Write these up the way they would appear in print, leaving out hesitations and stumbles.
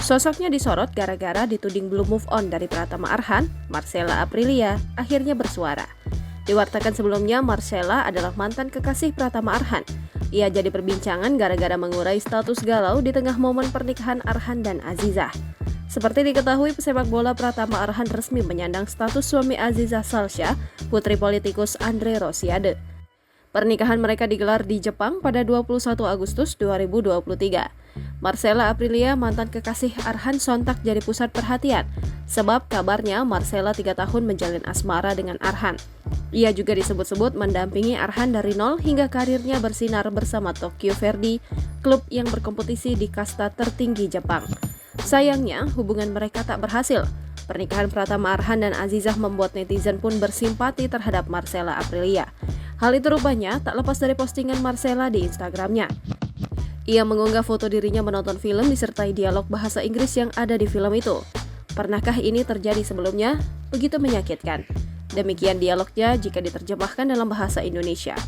Sosoknya disorot gara-gara dituding belum move on dari Pratama Arhan. Marcella Aprilia akhirnya bersuara. Diwartakan sebelumnya, Marcella adalah mantan kekasih Pratama Arhan. Ia jadi perbincangan gara-gara mengurai status galau di tengah momen pernikahan Arhan dan Azizah. Seperti diketahui, pesepak bola Pratama Arhan resmi menyandang status suami Azizah Salsya, putri politikus Andre Rosiade. Pernikahan mereka digelar di Jepang pada 21 Agustus 2023. Marcella Aprilia, mantan kekasih Arhan, sontak jadi pusat perhatian. Sebab kabarnya Marcella 3 tahun menjalin asmara dengan Arhan. Ia juga disebut-sebut mendampingi Arhan dari nol hingga karirnya bersinar bersama Tokyo Verdy, klub yang berkompetisi di kasta tertinggi Jepang. Sayangnya, hubungan mereka tak berhasil. Pernikahan Pratama Arhan dan Azizah membuat netizen pun bersimpati terhadap Marcella Aprilia. Hal itu rupanya tak lepas dari postingan Marcella di Instagramnya. Ia mengunggah foto dirinya menonton film disertai dialog bahasa Inggris yang ada di film itu. Pernahkah ini terjadi sebelumnya? Begitu menyakitkan. Demikian dialognya jika diterjemahkan dalam bahasa Indonesia.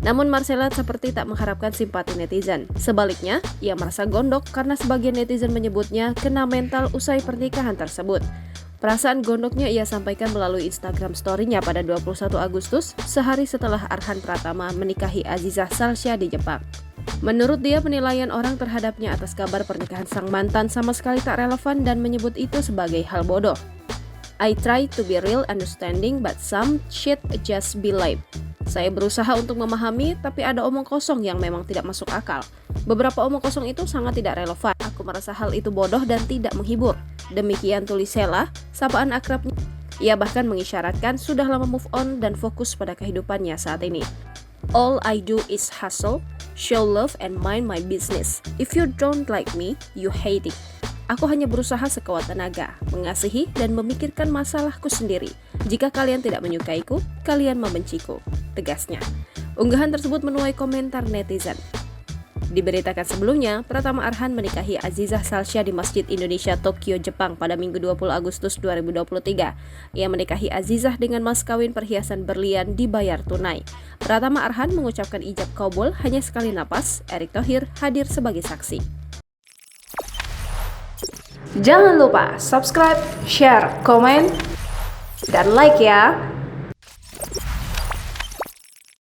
Namun Marcella seperti tak mengharapkan simpati netizen. Sebaliknya, ia merasa gondok karena sebagian netizen menyebutnya kena mental usai pernikahan tersebut. Perasaan gondoknya ia sampaikan melalui Instagram story-nya pada 21 Agustus, sehari setelah Arhan Pratama menikahi Azizah Salsya di Jepang. Menurut dia, penilaian orang terhadapnya atas kabar pernikahan sang mantan sama sekali tak relevan dan menyebut itu sebagai hal bodoh. I try to be real understanding but some shit just be lame. Saya berusaha untuk memahami, tapi ada omong kosong yang memang tidak masuk akal. Beberapa omong kosong itu sangat tidak relevan. Aku merasa hal itu bodoh dan tidak menghibur. Demikian tulis Sela, sapaan akrabnya. Ia bahkan mengisyaratkan sudah lama move on dan fokus pada kehidupannya saat ini. All I do is hustle, show love and mind my business. If you don't like me, you hate it. Aku hanya berusaha sekuat tenaga, mengasihi dan memikirkan masalahku sendiri. Jika kalian tidak menyukaiku, kalian membenciku, tegasnya. Unggahan tersebut menuai komentar netizen. Diberitakan sebelumnya, Pratama Arhan menikahi Azizah Salsya di Masjid Indonesia Tokyo, Jepang pada Minggu 20 Agustus 2023. Ia menikahi Azizah dengan mas kawin perhiasan berlian dibayar tunai. Pratama Arhan mengucapkan ijab kabul hanya sekali napas. Erick Thohir hadir sebagai saksi. Jangan lupa subscribe, share, komen, dan like ya!